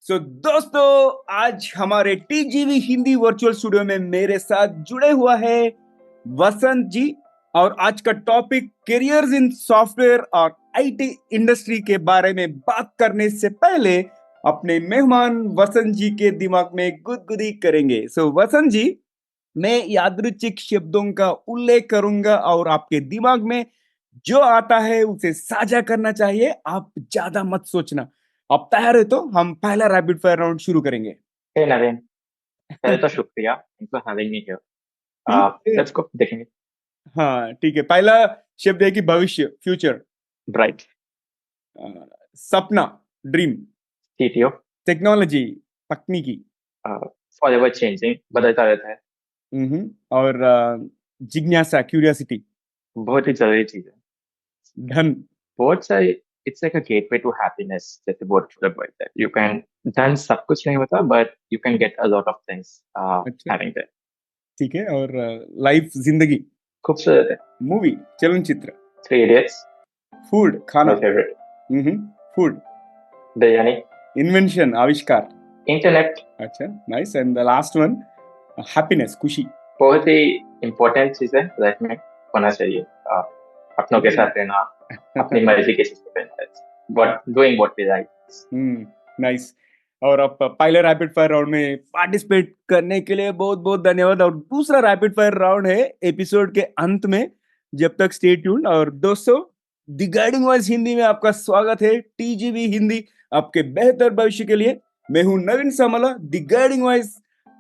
दोस्तों, आज हमारे टीजीवी हिंदी वर्चुअल स्टूडियो में मेरे साथ जुड़े हुआ है वसंत जी। और आज का टॉपिक करियर्स इन सॉफ्टवेयर और आईटी इंडस्ट्री के बारे में बात करने से पहले अपने मेहमान वसंत जी के दिमाग में गुदगुदी करेंगे। वसंत जी, मैं यादृच्छिक शब्दों का उल्लेख करूंगा और आपके दिमाग में जो आता है उसे साझा करना चाहिए। आप ज्यादा मत सोचना। आप तैयार है तो हम पहला रैपिड फायर राउंड शुरू करेंगे। हे नवीन, पहले तो शुक्रिया इनको हैविंग मी हियर। ठीक है। लेट्स गो देखेंगे। हाँ ठीक है। पहला शब्द है कि भविष्य, फ्यूचर। ब्राइट। सपना, ड्रीम। सीटीओ। टेक्नोलॉजी, तकनीकी। फॉर एवर चेंजिंग, बदलता रहता है। और जिज्ञासा, क्यूरियोसिटी। बहुत ही जरूरी चीज है। धन। बहुत सारी, it's like a gateway to happiness, जैसे बहुत लोग बोलते हैं। यू कैन, धन सब कुछ नहीं होता, but you can get a lot of things अच्छा, हैविंग दैट। ठीक है। और लाइफ, जिंदगी। खूबसूरत है। मूवी, चलनचित्र। Three idiots. फूड, खाना। My favourite. Food. Biryani. Invention, आविष्कार। इंटरनेट। अच्छा, nice. And the last one, happiness, खुशी। बहुत ही इम्पोर्टेंट चीज है लाइफ में, होना चाहिए। अपनों के साथ रहना, अपनी मर्जी के चीज पे what doing what we like. Nice. और अब पहले रैपिड फायर राउंड में पार्टिसिपेट करने के लिए बहुत बहुत धन्यवाद। और दूसरा रैपिड फायर राउंड है एपिसोड के अंत में। जब तक स्टे ट्यून्ड। और दोस्तों, द गाइडिंग वॉइस हिंदी में आपका स्वागत है। टीजीवी हिंदी, आपके बेहतर भविष्य के लिए। मैं हूं नवीन समला, द गाइडिंग वॉइस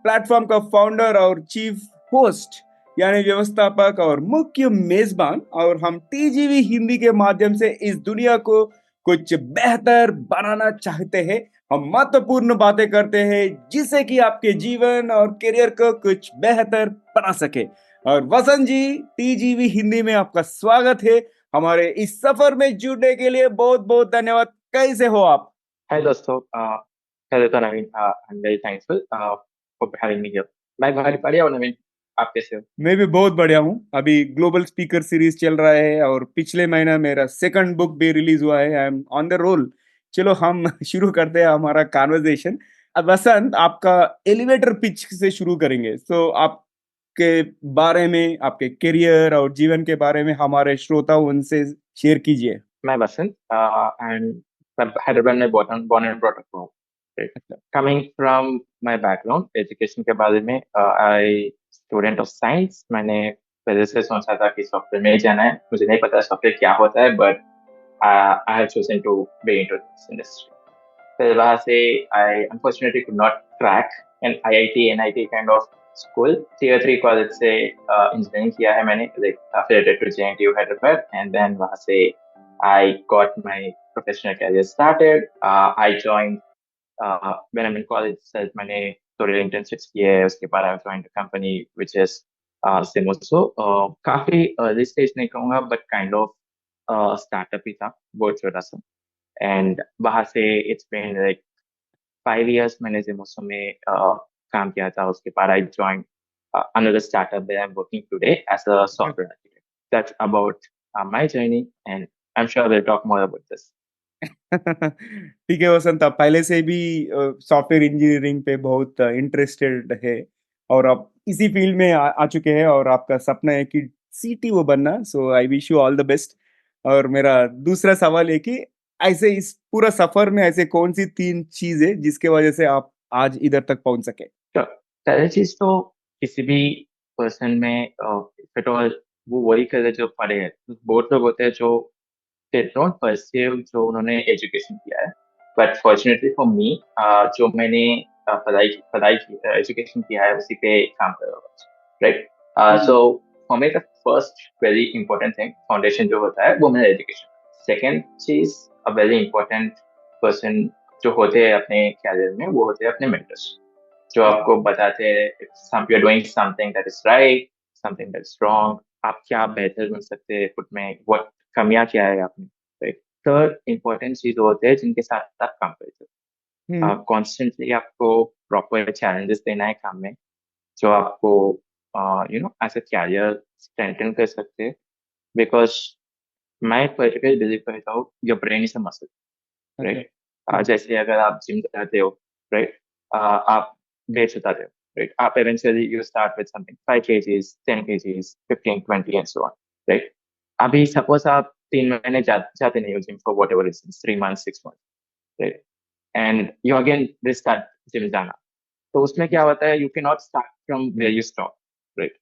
प्लेटफॉर्म का फाउंडर और चीफ होस्ट, यानी व्यवस्थापक और मुख्य मेजबान। और हम टीजीवी हिंदी के माध्यम से इस दुनिया को कुछ बेहतर बनाना चाहते हैं। हम महत्वपूर्ण बातें करते हैं जिससे कि आपके जीवन और करियर को कुछ बेहतर बना सके। और वसंत जी, टीजीवी हिंदी में आपका स्वागत है। हमारे इस सफर में जुड़ने के लिए बहुत बहुत धन्यवाद। कैसे हो आप? हाय दोस्तों, पहले तो Naveen, I am very thankful for having me here. मैं बहुत बढ़िया हूँ नवीन, आप कैसे हो? मैं भी बहुत बढ़िया हूँ। अभी ग्लोबल स्पीकर सीरीज चल रहा है और पिछले महीना मेरा सेकंड बुक भी रिलीज हुआ है। I am on the roll. चलो हम शुरू करते हैं हमारा कॉन्वर्जेशन। अब वसंत, आपका एलिवेटर पिच से शुरू करेंगे। आपके बारे में, आपके करियर और जीवन के बारे में हमारे श्रोता उनसे शेयर कीजिए। मैं बसंत, एंड हैदराबाद में born and brought up हूँ। Coming from my background education के बारे में, आई स्टूडेंट ऑफ साइंस। मैंने पहले से सोचा था कि सॉफ्टवेयर में ही जाना है। मुझे नहीं पता सॉफ्टवेयर क्या होता है, but I have chosen to be into this industry. फिर वहाँ से I unfortunately could not crack an IIT NIT kind of school. Tier 3 college से इंजीनियरिंग किया है मैंने, affiliated to JNTU Hyderabad, and then वहाँ से I got my professional career started. I joined when I'm in college itself. मैंने थोड़े internships किए हैं, उसके बाद I joined a company which is Simoso. काफी early stage नहीं कहूँगा, but kind of startup ही था, बहुत छोटा सा। एंड वहां से इट्स बीन लाइक 5 years मैंने जिमोसो में काम किया था। उसके बाद I join another startup where I'm working today as a software architect. That's about my journey, and I'm sure we'll talk more about this. ठीक है वसंत, आप पहले से भी सॉफ्टवेयर इंजीनियरिंग पे बहुत इंटरेस्टेड है और आप इसी फील्ड में आ चुके हैं और आपका सपना है कि सीटीओ बनना। So I wish you all the best. और मेरा दूसरा सवाल है कि ऐसे इस पूरा सफर में ऐसे कौन सी तीन चीज है जिसके वजह से आप आज इधर तक पहुंच सके? तो पहली चीज तो किसी भी पर्सन में इफ एट ऑल वो वही करे जो पढ़े हैं। बहुत लोग होते हैं जो did not pursue जो उन्होंने एजुकेशन किया है, बट फॉर्चुनेटली फॉर मी जो मैंने पढ़ाई की एजुकेशन किया है उसी पे काम कर रहा हूँ, right. So for me the first very important thing, foundation जो होता है वो मेरा एजुकेशन। सेकेंड चीज, अ वेरी इंपॉर्टेंट पर्सन जो होते हैं अपने कैरियर में, वो होते हैं अपने मेंटर्स, जो आपको बताते हैं you are doing something that is right, something that is wrong, आप क्या बेहतर बन सकते हैं खुद में, व्हाट कमियां क्या है आपने, राइट। थर्ड इंपॉर्टेंट चीज होते हैं जिनके साथ आप काम करते हो। कॉन्स्टेंटली आपको प्रॉपर चैलेंजेस देना है काम में, जो आपको you know as a career strengthen कर सकते हैं। बिकॉज मैं पर्टिकुलर बिलीव करता हूँ your brain is a muscle, right. जैसे अगर आप जिम जाते हो राइट, आप वेट उतारते हो, राइट, आप eventually you start with something 5 kgs, 10 kgs, 15, 20 and so on, right. अभी सपोज आप 3 महीने जाते नहीं हो gym for whatever reason, 3 months, 6 months, right, and you again restart gym जाना, तो उसमें क्या होता है, you can not start from where you stop, right.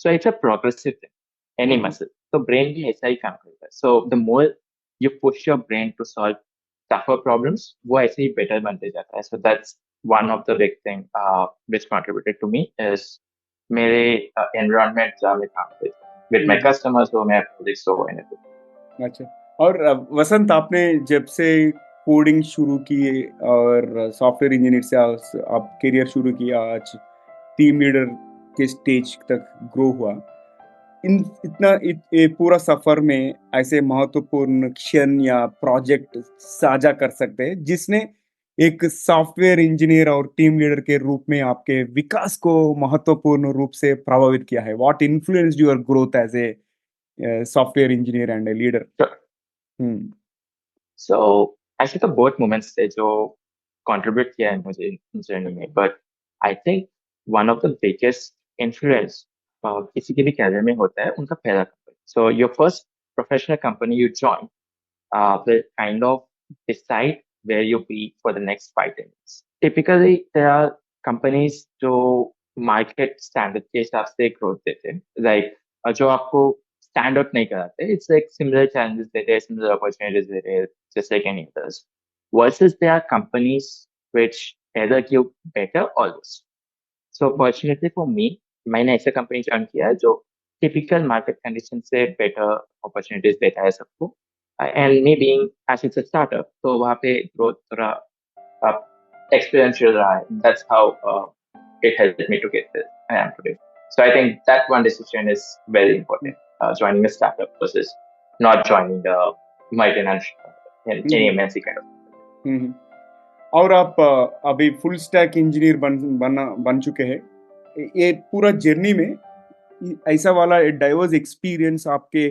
So it's a progressive thing, any muscle, तो ब्रेन भी ऐसा ही काम करता है। So the more you push your brain to solve tougher problems, वो ऐसे ही बेटर बनते जाता है। So that's one of the big thing which contributed to me is मेरे एनवायरनमेंट जहाँ मैं काम करता हूँ, विद माय कस्टमर्स हो, मेरे प्रोजेक्ट्स हो, एनीथिंग। अच्छा। और वसंत, आपने जब से कोडिंग शुरू की और सॉफ्टवेयर इंजीनियर से आप करियर शुरू किया, आज टीम लीडर के स्टेज तक ग्रो हुआ, इन इतना ये पूरा सफर में ऐसे महत्वपूर्ण क्षण या प्रोजेक्ट साझा कर सकते हैं जिसने एक सॉफ्टवेयर इंजीनियर और टीम लीडर के रूप में आपके विकास को महत्वपूर्ण रूप से प्रभावित किया है? What influenced your growth as a software engineer and a leader? Hmm. So ऐसे तो बहुत मोमेंट्स थे जो कंट्रीब्यूट किया है मुझे जर्नी में, but I think one of the biggest influence किसी के भी कैरियर में होता है उनका पहला company. So your first professional company you join will kind of decide where you be for the next 5 10 years. Typically, there are companies जो market standard के हिसाब से growth देते हैं, like जो आपको stand out नहीं कराते, it's like similar challenges देते हैं, similar opportunities देते हैं, just like any others. Versus there are companies which either give better or worse. So fortunately for me, मैंने ऐसे कंपनी ज्वाइन किया है जो टिपिकल मार्केट कंडीशन से बेटर अपॉर्चुनिटीज देता है सबको, and me being as it's a startup, तो वहाँ पे ग्रोथ थोड़ा एक्सपीरियंशियल रहा है। That's how it help me to get this I am today. So I think that one decision is very important, joining a startup versus not joining the multinational in any hmm. MNC kind of. हम्म। और आप अभी full stack engineer बन चुके हैं। ये पूरा journey में ऐसा वाला डाइवर्स एक्सपीरियंस आपके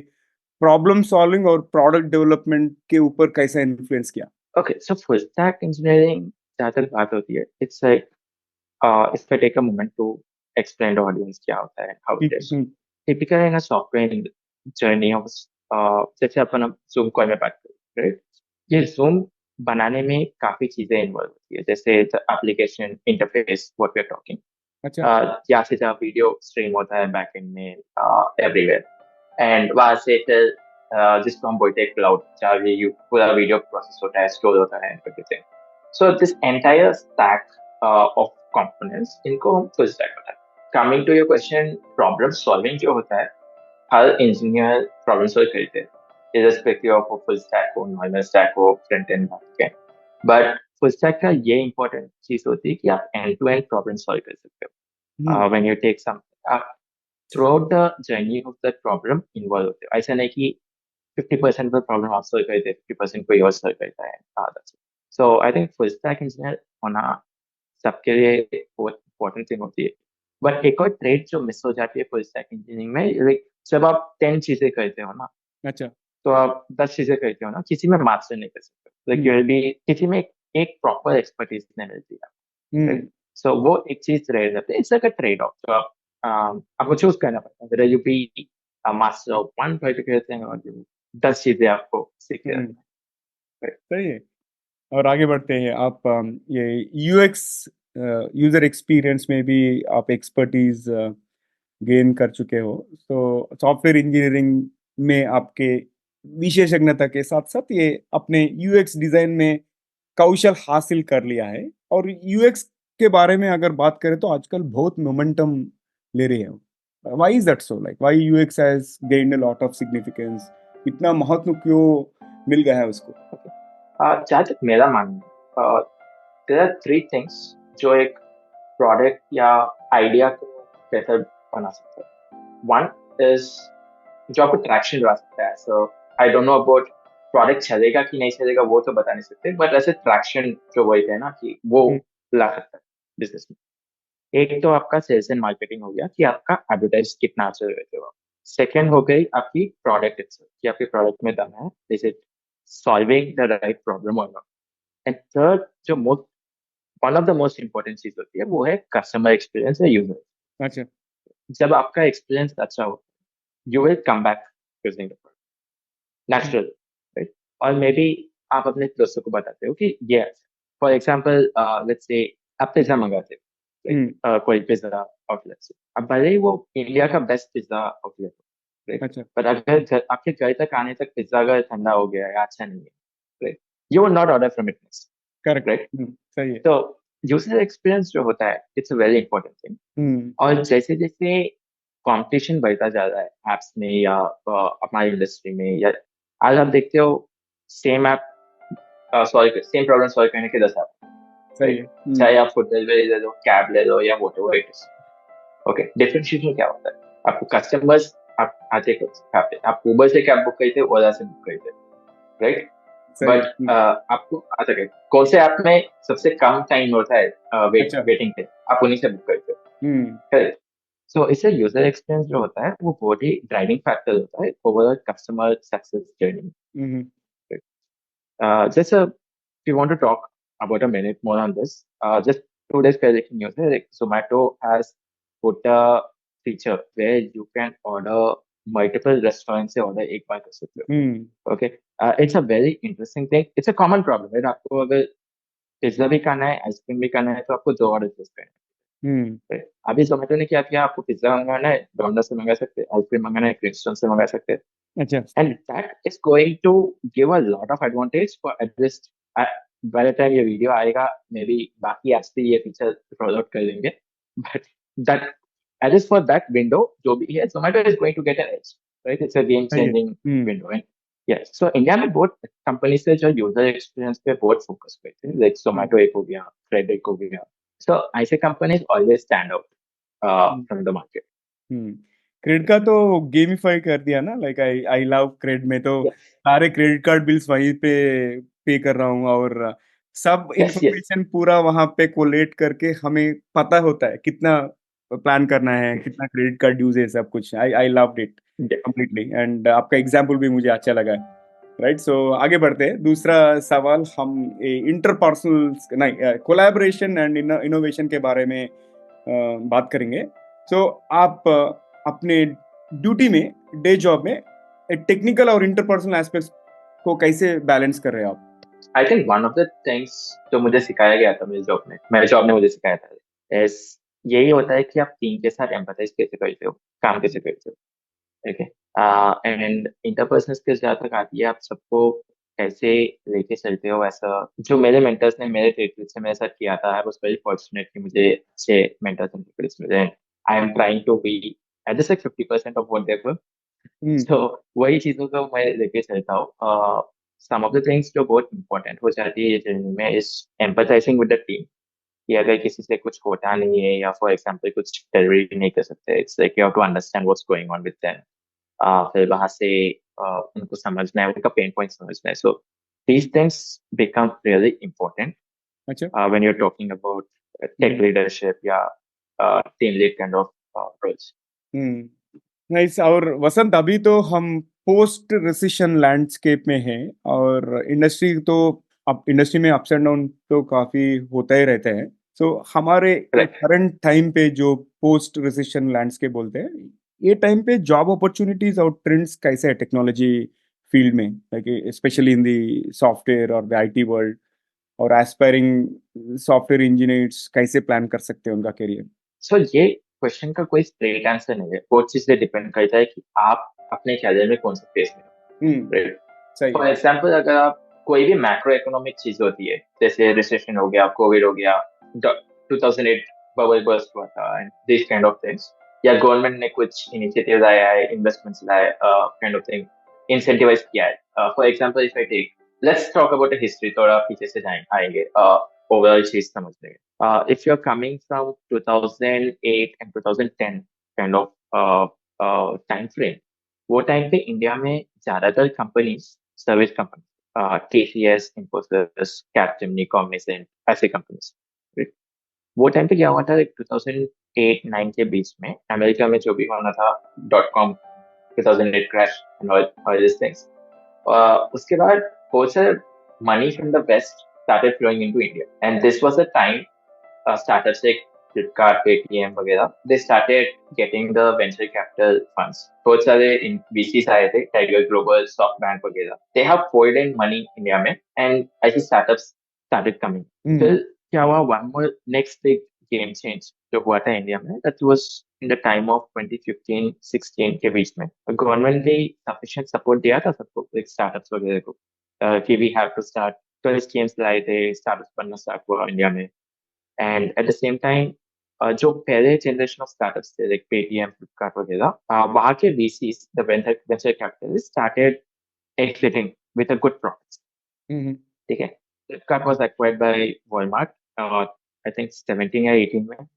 प्रॉब्लम सॉल्विंग और प्रोडक्ट डेवलपमेंट के ऊपर कैसा इन्फ्लुएंस किया? Okay, so full stack engineering ज्यादातर बात होती है, it's like if I take a moment to explain to audience क्या होता है, how it is. Hmm. Typically in a software journey of जैसे अपन अब Zoom कॉल में बात करें, right? ये Zoom बनाने में काफी चीजें इन्वॉल्व होती है, जैसे application interface what we are talking, अच्छा। यहाँ से जहाँ वीडियो स्ट्रीम होता है बैकएंड में एवरीवेयर, एंड वहां से फिर जिसको हम बोलते हैं क्लाउड, जहाँ ये पूरा वीडियो प्रोसेस होता है, स्टोर होता है, everything. So this entire stack of components, इनको हम फुल स्टैक होता है। Coming to your question, problem solving जो होता है, हर इंजीनियर प्रॉब्लम सॉल्व करते हैं, irrespective of वो फुल स्टैक हो, नॉर्मल स्टैक हो, front end back end. But full stack का ये इंपॉर्टेंट चीज होती है कि आप end to end problem solve कर सकते हो। Hmm. when you take something, आप throughout the journey of that problem involve होते हो। ऐसा नहीं कि 50% ऑफ द प्रॉब्लम आप सॉल्व करते हैं, 50% कोई और सॉल्व करता है। So I think full stack engineer होना सबके लिए बहुत इंपॉर्टेंट थिंग होती है। बट एक और ट्रेड जो मिस हो जाती है फुल स्टैक इंजीनियरिंग में, लाइक जब आप 10 चीजें करते हो ना, अच्छा। तो आप 10 चीजें करते हो ना, किसी में मास्टर नहीं कर सकते, like you hmm. Will be, किसी में एक प्रॉपर एक्सपर्टीज नहीं मिलती है, हम्म। राइट। सो वो एक चीज रह जाती है, it's like a trade off, तो आप आपको चूज करना पड़ता है, whether you be a master of one particular thing or you 10 चीजें आपको सीखते हम्म। रहना है, right? सही है। और आगे बढ़ते हैं। आप ये यूएक्स यूजर एक्सपीरियंस में भी आप एक्सपर्टीज गेन कर चुके हो, तो सॉफ्टवेयर इंजीनियरिंग में आपके विशेषज्ञता के साथ साथ ये अपने यूएक्स डिजाइन में कौशल हासिल कर लिया है। और यूएक्स के बारे में अगर बात करें तो आजकल बहुत मोमेंटम ले रही है। Why is that so? Like why UX has gained a lot of significance? इतना महत्व क्यों मिल गया है उसको? जहाँ तक मेरा मानना है, देयर आर थ्री थिंग्स जो एक प्रोडक्ट या आइडिया को बेहतर बना सकते हैं। वन इज जो आपको ट्रैक्शन दिला सकता है। So I don't know about product चलेगा कि नहीं चलेगा, वो तो बता नहीं सकते, बट ऐसे ट्रैक्शन जो बोलते हैं ना, कि वो हम्म। ला सकता है बिजनेस में। एक तो आपका सेल्स एंड मार्केटिंग हो गया, कि आपका एडवर्टाइज कितना अच्छा करते हो। सेकेंड हो गई आपकी प्रोडक्ट इटसेल्फ, कि आपके प्रोडक्ट में दम है, is it solving the right problem और नॉट। एंड थर्ड, जो most one of the most important चीज होती है वो है कस्टमर एक्सपीरियंस या यूजर। अच्छा। जब आपका एक्सपीरियंस अच्छा हो, you will come back using the product hmm, natural, right? और मे बी आप अपने दोस्तों को बताते हो कि ये, फॉर एग्जाम्पल लेट्स से आप पिज्जा मंगाते हो, हम्म, राइट? कोई पिज्जा आउटलेट से, अब भले ही वो इंडिया का बेस्ट पिज्जा आउटलेट हो, राइट? अच्छा। पर अगर आपके घर तक आने तक पिज्जा अगर ठंडा हो गया या अच्छा नहीं है, right, you will not order from it, correct. Right? सही है। तो यूजर एक्सपीरियंस जो होता है, it's a very important thing. Hmm. और जैसे जैसे कंपटीशन बढ़ता जा रहा है एप्स में या हमारी इंडस्ट्री में, या आज आप देखते हो same app solve, same problem solve करने के 10 ऐप, सही है। राइट? चाहे आप होटल ले लो, कैब ले लो, या what ever it is, okay, differentiation क्या होता है? आपको कस्टमर्स, आप आते खाते, आप उबर से कैब बुक करते, ओला से बुक करते, राइट? सही है। बट आपको आ सके कौन से ऐप में सबसे कम टाइम होता है अच्छा। वेटिंग पे, आप उन्हीं से बुक करते हो, हम्म। करेक्ट? सो इससे यूजर एक्सपीरियंस जो होता है वो बहुत ही ड्राइविंग फैक्टर होता है overall customer success journey. Hmm. Just if you want to talk about a minute more on this, just 2 days breaking news है, like Zomato has put a feature where you can order multiple restaurants से order एक बार कर सकते हम्म। हो, okay? It's a very interesting thing. It's a common problem, right? आपको अगर pizza भी खाना है, आइसक्रीम भी खाना है, तो आपको 2 ऑर्डर चूज करने हम्म। हैं, right? अभी जोमेटो ने क्या किया, आपको पिज्जा मंगाना है डोमिनोज से मंगा सकते हैं, आइसक्रीम मंगाना है क्रिस्टन से मंगा सकते हैं, अच्छा। and that is going to give a lot of advantage for at least uh, by the time ये वीडियो आएगा, मे बी बाकी एप्स पे ये फीचर रोल आउट कर देंगे, but that at least for that window जो भी है, Zomato is going to get an edge, right? It's a game सही है। changing window, and yes, so India में बहुत कंपनी से जो यूजर एक्सपीरियंस पे बहुत फोकस करते हैं, लाइक जोमेटो एक हो गया, फ्रेड एक हो गया, so ऐसे companies always stand out hmm. From the market. Hmm. Credit का तो गेमिफाई कर दिया ना, like I I love credit में तो यस, सारे क्रेडिट कार्ड बिल्स वहीं पे पे कर रहा हूँ, और सब यस, यस, इंफॉर्मेशन पूरा वहां पे कोलेट करके हमें पता होता है कितना प्लान करना है, कितना क्रेडिट कार्ड यूज है, सब कुछ। I I love it completely, and आपका एग्जाम्पल भी मुझे अच्छा लगा। राइट, सो आगे बढ़ते हैं। दूसरा सवाल, हम इंटरपर्सनल नहीं, कोलैबोरेशन एंड इनोवेशन के बारे में बात करेंगे। सो आप अपने ड्यूटी में, डे जॉब में टेक्निकल और इंटरपर्सनल एस्पेक्ट्स को कैसे बैलेंस कर रहे हैं आप? I think one of the things जो मुझे सिखाया गया था मेरे जॉब ने मुझे सिखाया था, इस यही होता है कि आप टीम के साथ एम्पथाइज कैसे करते हो, काम कैसे करते हो, ठीक है? एंड इंटरपर्सनल स्किल्स जहाँ तक आती है, आप सबको कैसे लेके चलते हो, ऐसा जो मेरे मेंटर्स ने मेरे ट्रीटमेंट से मेरे साथ किया था, आई वाज वेरी फॉर्चुनेट कि मुझे अच्छे मेंटर्स एंड ट्रीटमेंट्स मिले। I am trying to be at just like 50% of what they were, hmm. So वही चीजों को मैं लेके चलता हूँ। सम ऑफ द थिंग्स जो बहुत इंपॉर्टेंट हो जाती है ये जर्नी में is empathising with the team, कि अगर किसी से कुछ होता नहीं है या फॉर एग्जांपल कुछ डिलीवरी नहीं कर सकते, it's like you have to understand what's going on with them. फिर वहां से उनको समझना है, उनका पेन पॉइंट समझना है, so these things become really important अच्छा। When you are talking about tech leadership या team lead kind of roles. Hmm. Nice. और वसंत, अभी तो हम पोस्ट रिसेशन लैंडस्केप में हैं, और इंडस्ट्री तो, अब इंडस्ट्री में अप्स एंड डाउन तो काफी होता ही रहते हैं। सो हमारे करेक्ट। करंट टाइम पे जो पोस्ट रिसेशन लैंडस्केप बोलते हैं, ये टाइम पे जॉब अपॉर्चुनिटीज और ट्रेंड्स कैसे है टेक्नोलॉजी फील्ड में, like specially in the software और द आईटी वर्ल्ड, और एस्पायरिंग सॉफ्टवेयर इंजीनियर्स कैसे प्लान कर सकते हैं उनका करियर? सो ये क्वेश्चन का कोई स्ट्रेट आंसर नहीं है, बहुत चीज से डिपेंड करता है कि आप अपने कैरियर में कौन सा फेज में हो, हम्म। राइट? सही फॉर है। एग्जाम्पल अगर आप कोई भी मैक्रो इकोनॉमिक चीज होती है, जैसे रिसेशन हो गया, कोविड हो गया, 2008 बबल बर्स्ट हुआ था, and this kind of things, या गवर्नमेंट ने कुछ इनिशिएटिव लाया है, इन्वेस्टमेंट्स लाए, काइंड ऑफ थिंग इंसेंटिवाइज किया है। For example if I take, let's talk about history, थोड़ा पीछे से आएंगे ओवरऑल चीज समझने में। If you're coming from 2008 and 2010 kind of time frame, वो टाइम पे इंडिया में ज्यादातर companies service company, TCS, Infosys, Capgemini, Cognizant, ऐसे कंपनीज, वो टाइम पे क्या हुआ था, 2008-9 के बीच में अमेरिका में जो भी होना था, .com 2008 crash and all this things, उसके बाद बहुत सारे money from the west started flowing into India. And this was the time startups like Flipkart, Paytm वगैरह, they started getting the venture capital funds. बहुत सारे VCs आए थे, Tiger Global, SoftBank वगैरह. They have poured in money India में, and ऐसे startups started coming. फिर क्या हुआ? One more next big game change जो हुआ था इंडिया में, that was in the time of 2015-16 के बीच में. गवर्नमेंट ने sufficient support दिया था सबको, like startups वगैरह को, कि we have to start. तो स्कीम्स लाए थे, startups बनना start हुआ इंडिया में. And at the same time जो पहले जनरेशन ऑफ स्टार्टअप्स थे लाइक पेटीएम, फ्लिपकार्ट वगैरह, वहाँ के VCs, the venture capitalist started exiting with a good profit. ठीक है. Flipkart was acquired by Walmart, I think 17 या 18 में,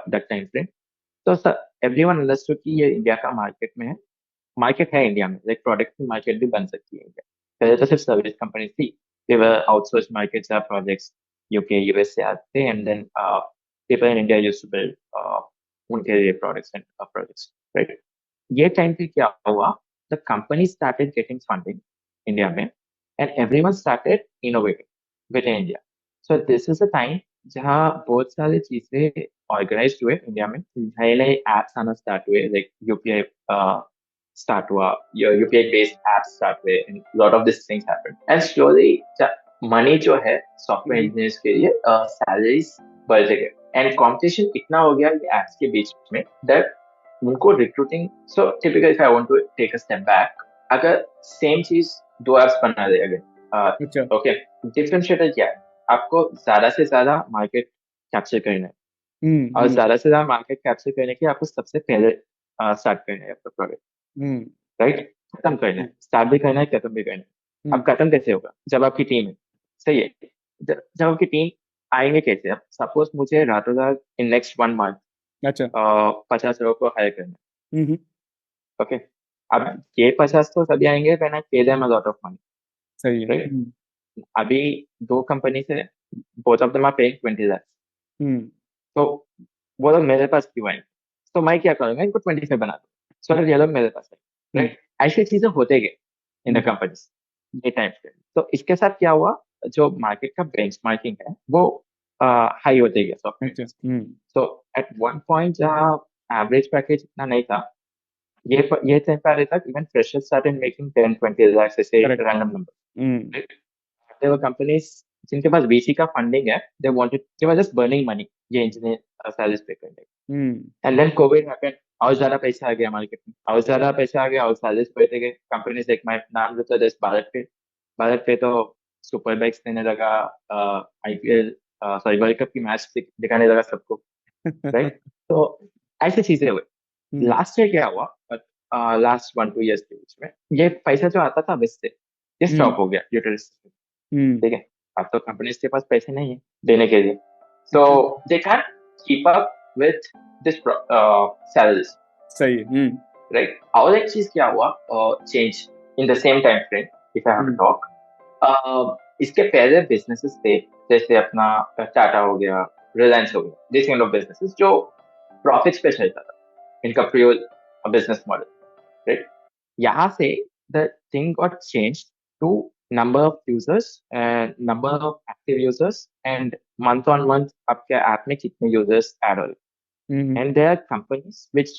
दैट टाइम फ्रेम. तो एवरीवन अंडरस्टूड कि ये इंडिया का मार्केट है इंडिया में, लाइक प्रोडक्ट की मार्केट भी बन सकती है इंडिया. पहले तो सिर्फ सर्विस कंपनी थी, दे वर आउटसोर्स मार्केट्स या प्रोजेक्ट्स यूके यूएस से आते, and then people in India used to build उनके लिए products and projects, right? ये टाइम पे क्या हुआ? The company started getting funding India में, and everyone started innovating within India. So this is a time जहाँ बहुत सारी चीजें organized हुए इंडिया में, नए नए apps आना start हुए, like UPI start हुआ, UPI based apps start हुए, and lot of these things happened. And slowly money जो है सॉफ्टवेयर इंजीनियर्स के लिए सैलरीज बढ़ते गए, एंड कॉम्पिटिशन इतना हो गया ये एप्स के बीच में दैट उनको recruiting. So typical if I want to take a step back, अगर सेम चीज दो एप्स बना दे अगर, ओके, डिफरेंशिएटर क्या है? आपको ज्यादा से ज्यादा मार्केट कैप्चर करना है, और ज्यादा से ज्यादा मार्केट कैप्चर करने के लिए आपको सबसे पहले स्टार्ट करना है आपका प्रोडक्ट, राइट? खत्म करना है, स्टार्ट भी करना है, खत्म भी करना है. अब खत्म कैसे होगा? जब आपकी टीम है, सही है, जब आपकी टीम आएंगे कैसे? अब सपोज मुझे रातों रात इन नेक्स्ट 1 मंथ 50 लोगों को हायर करना है, ओके. अब ये 50 तो तभी आएंगे when I pay them a lot of money, सही है. राइट? अभी दो कंपनी से both of them are paying 20 lakh, तो वो लोग मेरे पास क्यों आएंगे? तो मैं क्या करूंगा, इनको 25 बना दूं, सो ये लोग मेरे पास आए, राइट? ऐसी चीजें होते गए इन द कंपनीज ये टाइम पे. तो इसके साथ क्या हुआ? जो मार्केट का बेंचमार्किंग है वो हाई होते गया software. So at one point जहाँ एवरेज पैकेज इतना नहीं था, ये टाइम पे आ रहा था, even freshers started making 10-20 lakh ऐसे random number. There were companies जिनके पास वीसी का फंडिंग है, they were just burning money ये इंजीनियर सैलरीज पे करने. एंड देन कोविड हैपेंड, और ज्यादा पैसा आ गया मार्केट में, और ज्यादा पैसा आ गया, और सैलरीज बढ़ते गए. कंपनीज एक मैं नाम लेता जैसे भारत पे तो सुपर बाइक्स देने लगा, आईपीएल सॉरी वर्ल्ड कप की मैच दिखाने लगा सबको, राइट? तो ऐसी चीजें हुई. लास्ट ईयर क्या हुआ? लास्ट 1-2 years के बीच में ये पैसा जो आता था वैसे ये स्टॉप हो गया यूटिलिटी. ठीक है, अब तो कंपनीज के पास पैसे नहीं है देने के लिए, so they can keep up with this salaries, सही है. राइट? और एक चीज क्या हुआ change in the same time frame, if I have to talk, इसके पहले बिजनेसेस थे जैसे अपना टाटा हो गया, रिलायंस हो गया, दिस काइंड ऑफ बिजनेसेस जो प्रॉफिट्स पे चलता था, इनका प्योर बिजनेस मॉडल, राइट? यहाँ से the thing got change to number of users and number of active users and month on month आपके ऐप में कितने users add हो रहे. And there are companies which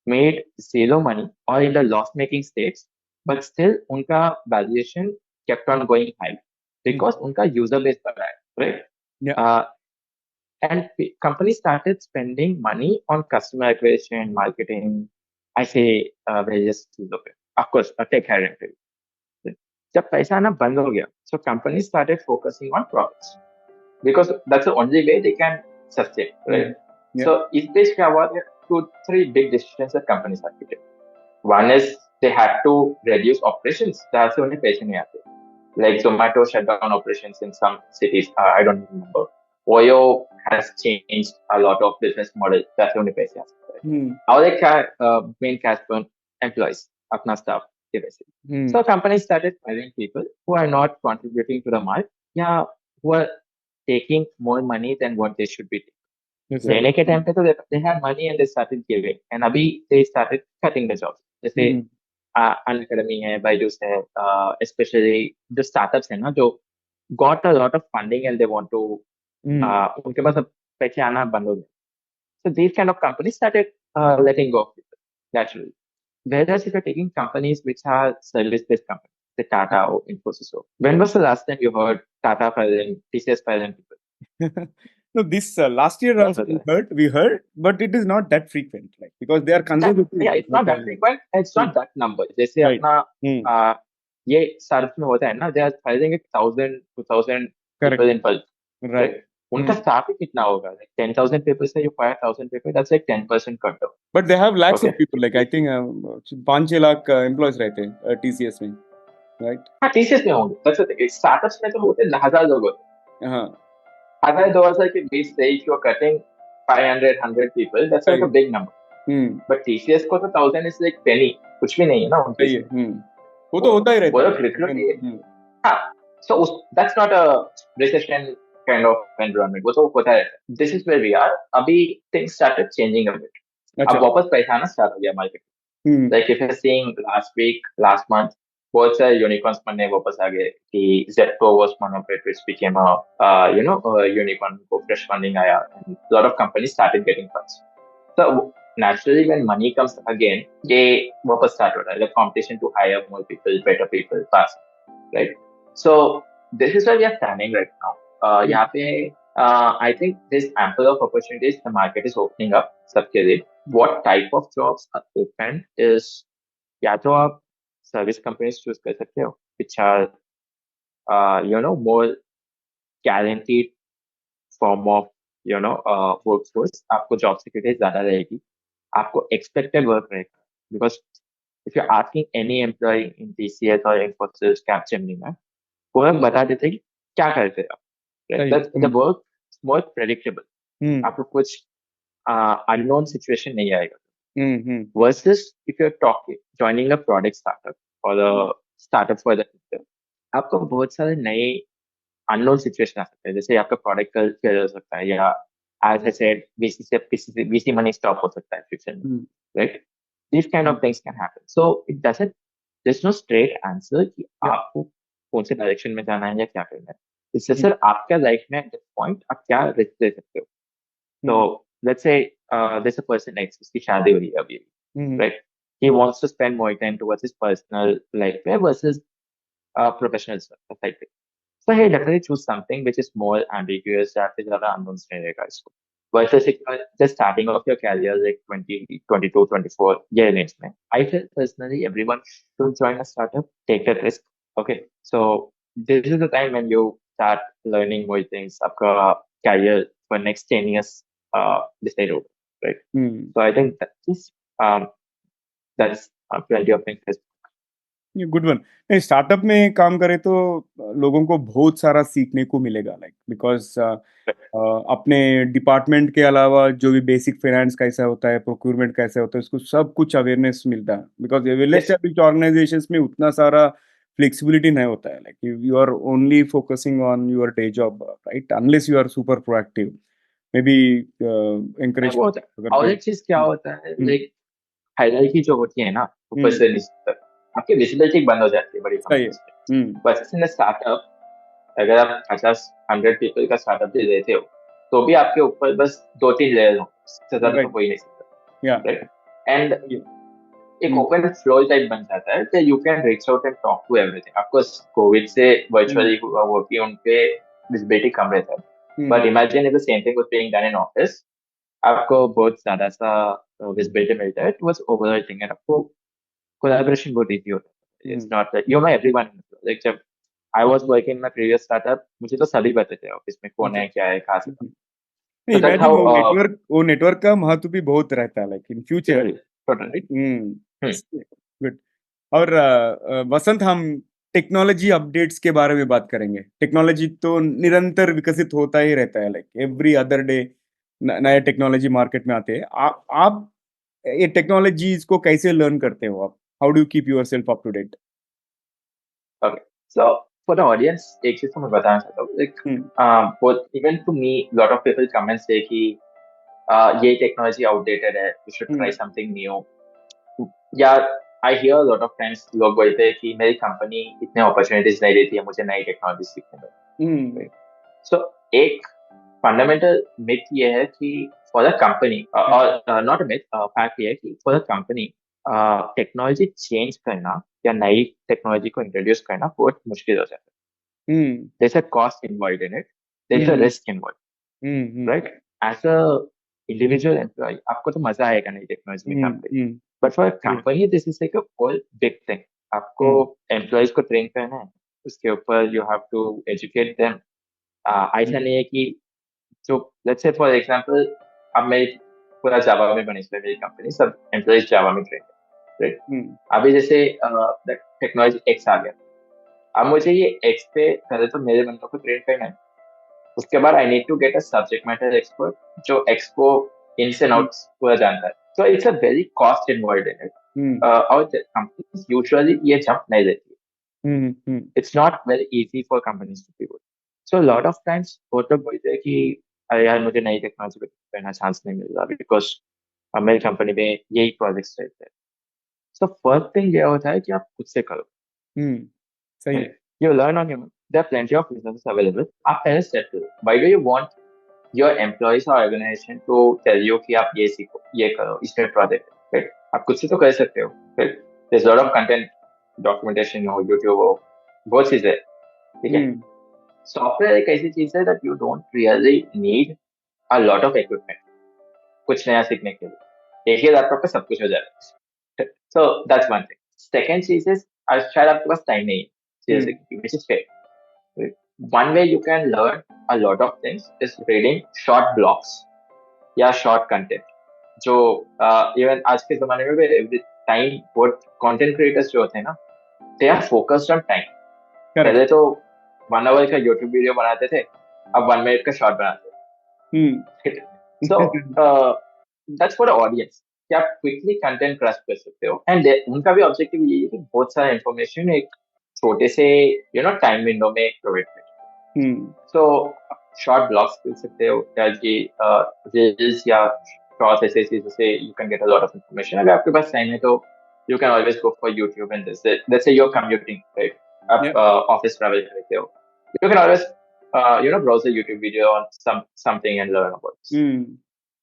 made zero money or in the loss making states, but still उनका valuation kept on going high because उनका user base बढ़ा है, right? Yeah. And companies started spending money on customer acquisition, marketing, I say various चीजों पे, of course tech hiring. जब पैसा आना बंद हो गया, so companies started focusing on profits because that's the only way they can sustain, right? Yeah. So इस बीच क्या हुआ? 2-3 big decisions that companies had to take. One is they had to reduce operations, जहाँ से उन्हें पैसे नहीं आते. Like Zomato shut down operations in some cities, I don't remember. Oyo has changed a lot of business models, जहाँ से उन्हें पैसे आ सकते हैं. और एक क्या main cash burn, employees, अपना staff. So companies started hiring people who are not contributing to the market, yeah, who are taking more money than what they should be taking. लेने के टाइम पे तो they had money and they started giving, and अभी they started cutting the jobs. जैसे Unacademy है, Byju's है, especially जो startups है ना, जो got a lot of funding and they want to Hmm. उनके पास अब पैसे आना बंद हो गए. So these kind of companies started letting go of people naturally. Whereas if you're taking companies which are service-based companies, the Tata or Infosys, or when was the last time you heard Tata firing, TCS firing people? No, this last year That's also what we heard, but it is not that frequent, like because they are that, conservative. yeah, it's not that frequent. It's Hmm. not that number. जैसे Right. अपना Hmm. ये Surf में होता है ना, they are firing 1,000, 2,000 Correct. people in bulk, Right. right? उनका staff ही कितना होगा? Like 10,000 people से you fire 1,000 people, that's like 10% cut down. But they have lakhs Okay. of people. Like I think 5-6 lakh employees रहते हैं TCS में, right? हाँ, TCS में होंगे. That's the thing. Startups में तो होते हैं, हजार लोग होते हैं. हाँ. 1,000-2,000 के बीच से if you're cutting 500, 100 people, that's like a big number. But TCS को तो 1,000 is like penny. कुछ भी नहीं है ना उनके सही है. लिए. वो तो होता ही रहता वो है. लोग literally, हम्म. हाँ. So that's not a recession kind of environment. वो तो होता है. This is where we are. अभी things started changing a bit. अच्छा. अब वापस पैसा आना start हो गया market. Like if you're seeing last week, last month, बहुत सारे यूनिकॉर्न्स बनने वापस आ गए कि Zepto was one of it, which became a unicorn. को fresh funding आया, and a lot of companies started getting funds. So naturally, when money comes again, ये वापस start हो रहा है. The competition to hire more people, better people, fast, right? So this is where we are standing right now. यहाँ पे I think there's ample of opportunities. The market is opening up सबके लिए. What type of jobs are open is या तो आप service companies choose कर सकते हो which are more guaranteed form of workforce. आपको जॉब सिक्योरिटी ज्यादा रहेगी. आपको एक्सपेक्टेड वर्क रहेगा because if you're asking any employee in TCS or Infosys, Capgemini में, वो लोग बता देते हैं कि क्या करते हैं आप. Right? That's the work is more predictable. आपको कुछ unknown situation नहीं आएगा. Versus if you're joining a product startup or a startup for the future, आपको बहुत सारे नए अननोन सिचुएशन आ सकते हैं. जैसे आपका प्रोडक्ट का फेल हो सकता है या as I said VC money stop हो सकता है फ्यूचर में, राइट? This kind of things can happen. So it doesn't, there is no straight answer कि आपको कौन से डायरेक्शन में जाना है या क्या करना है. इससे सर आपका लाइफ में एट दिस पॉइंट आप क्या रिस्क ले सकते हो. तो let's say there's a person X उसकी शादी हुई है अभी, right? He wants to spend more time towards his personal life versus professional side. So he definitely choose something which is more ambiguous, या फिर ज़्यादा unknown रहेगा इसको. Versus if you're just starting off your career like 20, 22, 24 year range में, I feel personally everyone should join a startup, take that risk. Okay, so this is the time when you start learning more things. आपका career for next 10 years decide over, right? So I think that's plenty of things. ये good one. नहीं, startup में काम करे तो लोगों को बहुत सारा सीखने को मिलेगा, लाइक बिकॉज अपने डिपार्टमेंट के अलावा जो भी बेसिक फाइनेंस कैसा होता है, प्रोक्यूरमेंट कैसा होता है, उसको सब कुछ अवेयरनेस मिलता है. बिकॉज वेल एस्टैब्लिश्ड ऑर्गेनाइजेशंस में उतना सारा फ्लेक्सिबिलिटी नहीं होता है. Like you are only focusing on your day job, right? Unless you are super proactive, maybe encourage. और एक चीज क्या होता है, लाइक हायरार्की जो होती है ना ऊपर से नीचे तक, आपकी विजिबिलिटी बंद हो जाती है बड़ी कंपनीज में. बस इन स्टार्टअप अगर आप 50-100 पीपल का स्टार्टअप भी लेते हो तो भी आपके ऊपर बस 2-3 लेयर हो, इससे ज्यादा तो कोई नहीं सकता, राइट? एंड एक ओपन फ्लो टाइप बन जाता है कि you can reach out and talk to everything. Of course Covid से वर्चुअली वर्किंग उन पे विजिबिलिटी कम रहता है, but imagine if the same thing was being done in office, आपको बहुत ज्यादा सा विजिबिलिटी मिलता है टुवर्ड्स ओवरऑल थिंग, एंड आपको कोलैबोरेशन बहुत इजी होता है. It's not that you know everyone. Like जब I was working in my previous startup, मुझे तो सभी बताते थे ऑफिस में कौन है क्या है खास. इमेजिन वो नेटवर्क का महत्व भी बहुत रहता है, like in future, right? Good. और वसंत, हम टेक्नोलॉजी अपडेट्स के बारे में बात करेंगे. टेक्नोलॉजी तो निरंतर विकसित होता ही रहता है, लाइक एवरी अदर डे नए टेक्नोलॉजी मार्केट में आते हैं. आप ये टेक्नोलॉजीज को कैसे लर्न करते हो आप? How do you keep yourself up to date? Okay, so for the audience एक चीज तो मैं बताना चाहता हूँ, like both even to me lot of people comments से कि ये टेक्नोलॉजी आउटडेटेड है, you should try something new. या I hear lot of friends, लोग बोलते हैं कि मेरी कंपनी इतने अपॉर्चुनिटीज नहीं देती है मुझे नई टेक्नोलॉजी सीखने में. हम्म सो एक फंडामेंटल मिथ ये है कि फॉर द कंपनी, और नॉट अ मिथ, फैक्ट ये है कि for the company technology change करना या नई टेक्नोलॉजी को इंट्रोड्यूस करना बहुत मुश्किल हो जाता है. हम्म There's a cost involved in it. There's a hmm risk involved, right? As a individual employee, आपको तो मजा आएगा नई टेक्नोलॉजी में काम करके. हम्म But for a सही company, this is like a whole big thing. आपको हम्म employees को train करना है, उसके ऊपर you have to educate them. ऐसा नहीं है कि जो let's say for example, अब मैं पूरा जावा में बनी है मेरी कंपनी, सब एम्प्लॉइज जावा में ट्रेन है, right? हम्म अभी जैसे टेक्नोलॉजी एक्स आ गया, अब मुझे ये एक्स पे पहले तो मेरे बंदों को ट्रेन करना है, उसके बाद I need to get a subject matter expert जो एक्स को इन्स एंड आउट्स पूरा जानता है. So it's a very cost involve in it, और कंपनीज यूजुअली ये जंप नहीं लेती. It's not very easy for companies to pivot. So lot of times वो तो बोलते हैं कि अरे यार मुझे नई टेक्नोलॉजी पे करना चांस नहीं मिल रहा बिकॉज मेरी कंपनी में यही प्रोजेक्ट्स रहते हैं. सो फर्स्ट थिंग ये होता है कि आप खुद से करो. सही है You learn on your own. There are plenty of resources available. आप पहले step करो. Why do you want your employees or organization to tell you कि आप ये सीखो, ये करो, इसमें प्रोजेक्ट है, right? आप खुद से तो कर सकते हो, right? There's a lot of content, documentation हो, YouTube हो, बहुत चीजें, ठीक है? Software एक ऐसी चीज है that you don't really need a lot of equipment. कुछ नया सीखने के लिए एक ही लैपटॉप पे सब कुछ हो जाएगा. So that's one thing. Second चीज is शायद आपके पास टाइम नहीं है चीजें सीखने की, which is fair. One way you can learn a lot of things is reading short blogs या short content. जो इवन आज के जमाने में भी टाइम, बहुत कंटेंट क्रिएटर्स जो होते हैं ना, they are focused on time. पहले तो 1 आवर का यूट्यूब वीडियो बनाते थे, अब 1 मिनट का शॉर्ट बनाते हैं. सो दैट्स फॉर ऑडियंस कि आप क्विकली कंटेंट ग्रास्प कर सकते हो, एंड उनका भी ऑब्जेक्टिव यही है कि बहुत सारा इंफॉर्मेशन एक छोटे से टाइम विंडो में प्रोवाइड करें. सो शॉर्ट ब्लॉग्स कर सकते हो या कि रील्स या शॉर्ट्स ऐसे चीजों से you can get a lot of information. अगर आपके पास टाइम है तो you can always go for YouTube and let's say you are commuting, right? आप ऑफिस ट्रैवल करते हो, you can always browse a YouTube video on something and learn about it.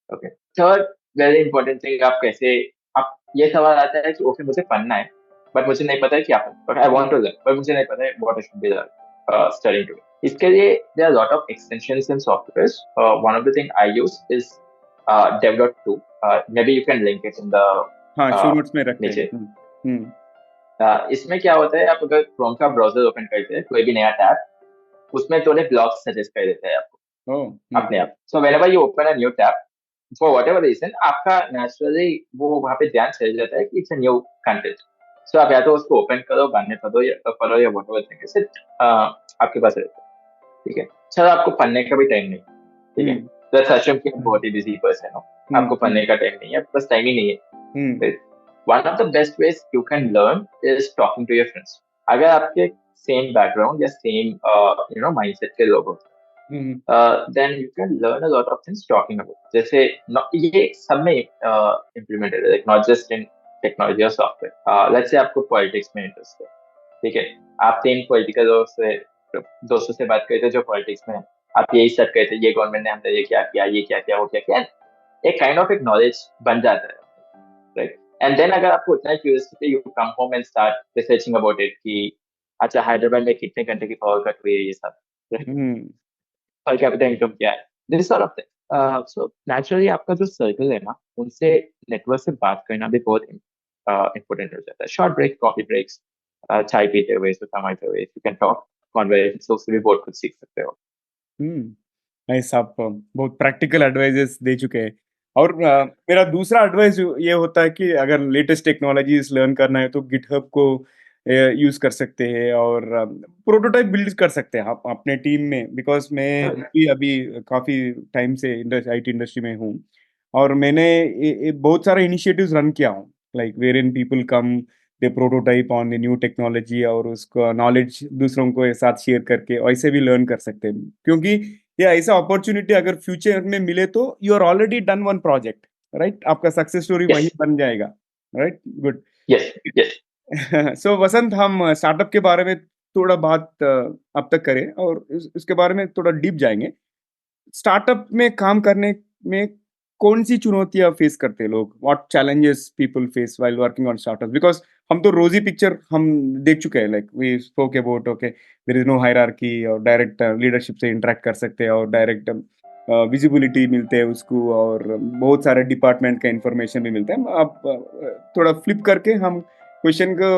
Okay. Third very important thing, आप कैसे, आप ये सवाल आता है कि ओके मुझे पढ़ना है बट मुझे नहीं पता है क्या पढ़ना, but I want to learn, but मुझे नहीं पता है what I should be studying to. इसके लिए there are lot of extensions in softwares. One of the thing I use is dev.to. Maybe you can link it in the show notes में रखते नीचे. हैं इसमें क्या होता है, आप अगर क्रोम का ब्राउजर ओपन करते हैं कोई भी नया टैब, उसमें थोड़े ब्लॉग्स सजेस्ट कर देते हैं आपको अपने आप. So whenever you open a new tab for whatever reason, आपका नेचुरली वो वहां पे ध्यान चल जाता है कि it's a new content. So आप या तो उसको ओपन करो, बाद में पढ़ो या व्हाटएवर थिंग इज इट, आपके पास रहता है, ठीक है? चलो आपको पढ़ने का भी टाइम नहीं, ठीक है? लेट्स अज्यूम कि आप बहुत ही बिजी पर्सन हो, आपको पढ़ने का टाइम नहीं है, आपके पास टाइम ही नहीं है. One of the best ways you can learn is talking to your friends. अगर आपके सेम बैकग्राउंड या सेम माइंडसेट के लोग होते हैं, then you can learn a lot of things talking about. जैसे ये सब में implemented है, like not just in technology or software. Let's say आपको politics में इंटरेस्ट है, ठीक है? आप 3 पॉलिटिकल दोस्तों से बात करते जो पॉलिटिक्स में है, आप यही सर्च करते ये गवर्नमेंट ने हमने ये क्या किया, ये क्या किया, वो क्या किया, एक काइंड ऑफ एक नॉलेज बन जाता है, राइट? एंड देन अगर आपको उतना curiosity, you come home and start researching about it कि अच्छा हैदराबाद में कितने घंटे की पावर कट हुई है, ये सब, पर कैपिटा इनकम क्या है, this sort of thing. So naturally आपका जो सर्कल है ना, उनसे नेटवर्क से बात करना भी बहुत इम्पोर्टेंट हो जाता है. शॉर्ट ब्रेक, कॉफी ब्रेक्स, चाय पीते हुए, समाते हुए, you can talk conversation, so उससे भी बहुत कुछ सीख सकते हो. नाइस, आप बहुत प्रैक्टिकल एडवाइजेस दे चुके हैं. और मेरा दूसरा एडवाइस ये होता है कि अगर लेटेस्ट टेक्नोलॉजीज लर्न करना है तो गिटहब को यूज कर सकते हैं और प्रोटोटाइप बिल्ड कर सकते हैं आप अपने टीम में. बिकॉज मैं भी अभी काफी टाइम से आईटी इंडस्ट्री में हूँ और मैंने बहुत सारे इनिशिएटिव्स रन किया हूँ, like where in people come they prototype on the new technology और उसका नॉलेज दूसरों को साथ शेयर करके ऐसे भी लर्न कर सकते हैं. क्योंकि ये ऐसा अपॉर्चुनिटी अगर फ्यूचर में मिले तो you are already done one project, right? आपका सक्सेस स्टोरी वही बन जाएगा, right? Good. Yes, yes. So Vasant, हम स्टार्टअप के बारे में थोड़ा बात अब तक करें और इसके बारे में थोड़ा डीप जाएंगे। स्टार्टअप में काम करने में कौन सी चुनौतियां फेस करते हैं लोग? What challenges people face while working on startup? Because हम तो रोजी पिक्चर हम देख चुके हैं, like we spoke about okay there is no hierarchy और डायरेक्ट लीडरशिप से इंटरेक्ट कर सकते हैं और डायरेक्ट विजिबिलिटी मिलते हैं उसको और बहुत सारे डिपार्टमेंट का इंफॉर्मेशन भी मिलता है। आप थोड़ा फ्लिप करके हम क्वेश्चन को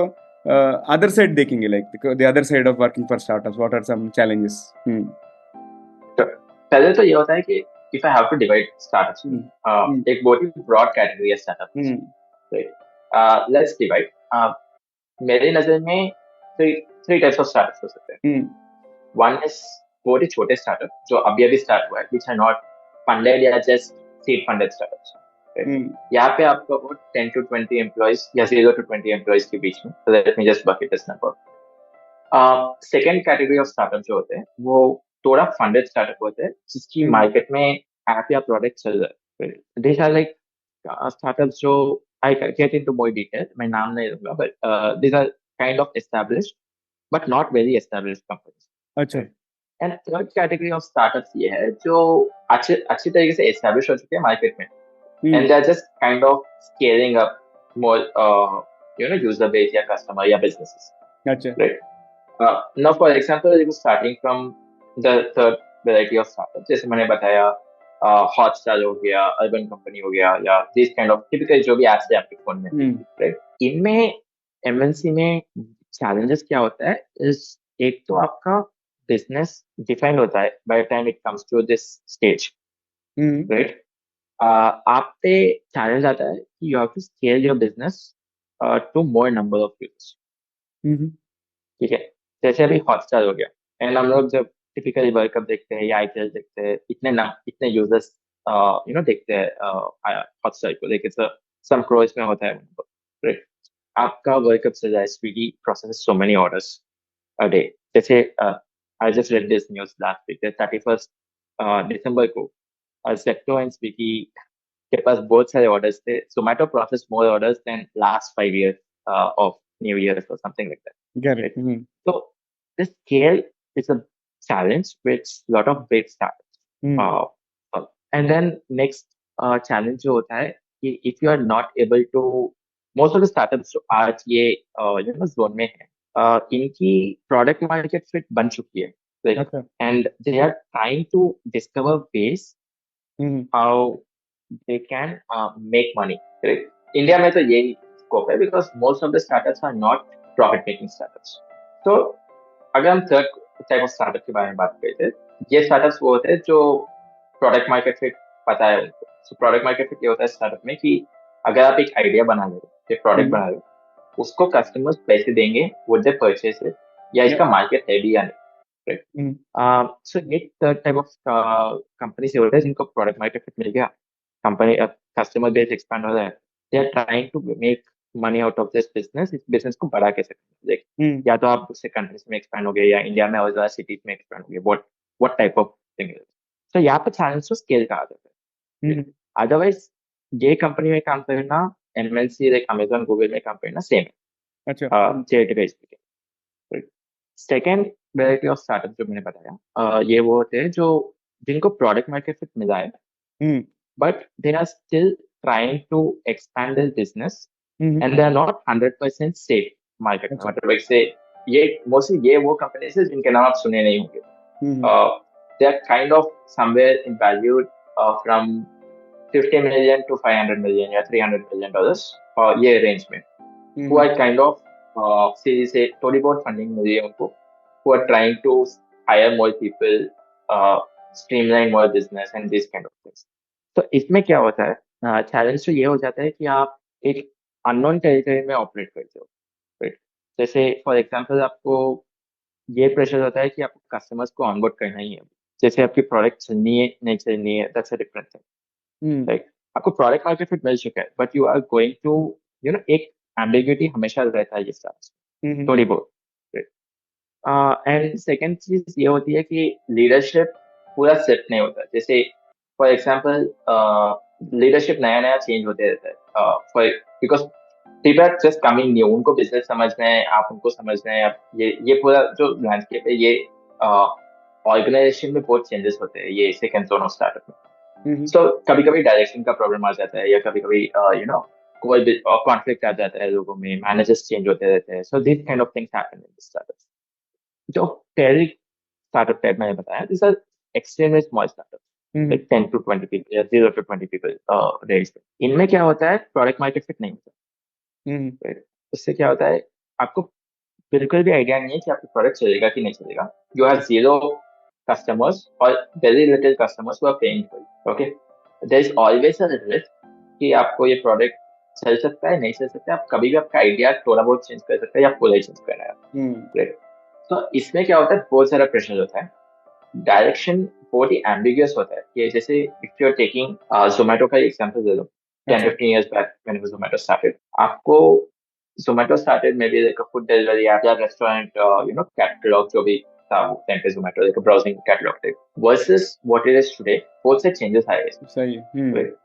अदर साइड देखेंगे, like the other side of working for startups, what are some challenges? तो पहले तो ये होता है कि if I have to divide startups में एक बहुत ही ब्रॉड कैटेगरी है स्टार्टअप्स, राइट? Let's divide. मेरी नजर में three three types of startups हो सकते हैं। वन इज बहुत ही छोटे स्टार्टअप जो अभी अभी स्टार्ट हुआ है, विच आर नॉट फंडेड या जस्ट सीड फंडेड स्टार्टअप्स। यहाँ पे आपको 10 to 20 एम्प्लॉइज या 0 to 20 एम्प्लॉइज के बीच में, so let me just bucket this number. Second category of startup जो होते हैं वो थोड़ा फंडेड स्टार्टअप होते हैं जिसकी मार्केट में ऐप या प्रोडक्ट चल रहा है। दीज आर लाइक स्टार्टअप्स जो I get into more detail, मैं नाम नहीं लूंगा, but these are kind of established but not very established companies. अच्छा। And third category of startups ये है जो अच्छी तरीके से एस्टैब्लिश हो चुके हैं मार्केट में, and they are just kind of scaling up more user base या कस्टमर या बिजनेसेस। अच्छा। Right? Now, for example, it was starting from the third variety of startup. जैसे मैंने बताया, हॉटस्टार हो गया, अर्बन कंपनी हो गया, या दिस काइंड ऑफ टिपिकल जो भी एप्स है आपके फोन में, राइट? इनमें एमएनसी में चैलेंजेस क्या होता है इस, एक तो आपका बिजनेस डिफाइन होता है by time it comes to this stage, right? आप पे चैलेंज आता है कि you have to scale your business to more number of users. ठीक है, जैसे अभी हॉटस्टार हो गया, एंड हम लोग जब टिपिकली वर्ल्ड कप देखते हैं या आईपीएल देखते हैं, इतने यूजर्स देखते हैं हॉटस्टार को, देखिए सम क्रोर्स में होता है राइट? आपका वर्ल्ड कप से जाए, Swiggy process so many orders a day. जैसे I just read this news last week, 31st दिसंबर को जेप्टो एंड स्विगी के पास बहुत सारे ऑर्डर्स थे। Zomato process more orders than last 5 years of new year और something like that. Got it. So the scale is a challenge which lot of big startups. And then next challenge जो होता है कि if you are not able to, most of the startups जो आज ये zone में है, इनकी product market fit बन चुकी है, like, Okay. and they are trying to discover ways how they can make money. Right? India में तो यही स्कोप है because most of the startups are not profit making startups. So अगर हम third type of startup के बारे में बात करते हैं, ये स्टार्टअप्स वो होते हैं जो प्रोडक्ट मार्केट फिट पता है उनको। सो प्रोडक्ट मार्केट फिट ये होता है स्टार्टअप में कि अगर आप एक आइडिया बना रहे हो, एक प्रोडक्ट बना रहे हो, उसको कस्टमर्स पैसे देंगे, वुड दे परचेज इट, या इसका मार्केट है भी या नहीं, राइट? सो ये थर्ड टाइप ऑफ कंपनी से होता है जिनको प्रोडक्ट मार्केट फिट मिल गया, कंपनी कस्टमर बेस एक्सपांड हो रहा है, they are trying to make money out of this business, इस बिजनेस को बढ़ा कैसे देख, या तो आप उससे कंट्रीज में एक्सपैंड हो गए या इंडिया में और ज्यादा सिटीज में एक्सपैंड हो गए, व्हाट टाइप ऑफ थिंग। तो यहाँ पर चैलेंज को स्केल कहा जाता है। अदरवाइज ये कंपनी में काम करना, एमएनसी लाइक अमेजन गूगल में काम करना सेम है। अच्छा। सेकेंड वेराइटी ऑफ स्टार्टअप जो मैंने बताया, ये वो होते हैं जो जिनको प्रोडक्ट मार्केट फिट मिला है, but they are still trying to expand their business, and they are not 100% safe market में। मतलब एक से ये mostly ये वो companies है जिनके नाम आप सुने नहीं होंगे। They are kind of somewhere in valued from 50 million to 500 million या 300 million dollars, ये range में, who are kind of series से थोड़ी बहुत funding मिली है उनको, who are trying to hire more people, streamline more business and these kind of things. तो इसमें क्या होता है, चैलेंज तो ये हो जाता है कि आप एक अननोन टेरिटरी में ऑपरेट करते हो, राइट? जैसे फॉर एग्जांपल आपको ये प्रेशर होता है कि आपको कस्टमर्स को ऑनबोर्ड करना ही है। जैसे आपकी प्रोडक्ट चलनी है नहीं चलनी है, that's a different thing, right? आपको प्रोडक्ट मार्केट फिट मिल चुका है, but you are going to एक एम्बिग्यूटी हमेशा रहता है ये स्टार्ट थोड़ी बहुत, राइट? एंड सेकेंड चीज ये होती है कि लीडरशिप पूरा सेट नहीं होता। जैसे फॉर एग्जाम्पल लीडरशिप नया नया चेंज होते रहता है, because people are just coming new, उनको बिजनेस समझना है, आप उनको समझना है। अब ये पूरा जो लैंडस्केप है, ये ऑर्गेनाइजेशन में बहुत चेंजेस होते हैं ये सेकंड जोन ऑफ स्टार्टअप में। सो कभी कभी डायरेक्शन का प्रॉब्लम आ जाता है, या कभी कभी कोई भी कॉन्फ्लिक्ट आ जाता है लोगों में, मैनेजर्स चेंज होते रहते हैं। So this kind of things happen in startup. जो पहले स्टार्टअप टाइप मैंने बताया, this are extremely small startup, like 10 to 20 people या 0 to 20 people रेंज पे। इनमें क्या होता है, प्रोडक्ट मार्केट फिट नहीं होता। Right? उससे क्या होता है, आपको बिल्कुल भी आइडिया नहीं है कि आपका प्रोडक्ट चलेगा कि नहीं चलेगा। यू हैव जीरो कस्टमर्स और very little customers who are paying for you. Okay, there is always a risk कि आपको ये प्रोडक्ट चल सकता है, नहीं चल सकता है। आप कभी भी आपका आइडिया थोड़ा बहुत चेंज कर सकते हैं या पूरा ही चेंज करना है। राइट, तो इसमें क्या होता है, बहुत सारा प्रेशर होता है। डायरेक्शन बहुत ही एम्बिगियस होता है कि जैसे if you are taking Zomato का एग्जांपल दे दो। 10-15 years back when Zomato started, आपको Zomato started maybe like a food delivery app या रेस्टोरेंट कैटलॉग जो भी था वो टाइम पे, Zomato like a browsing catalog type versus what it is today. बहुत से चेंजेस आए हैं इसमें। सही। Right,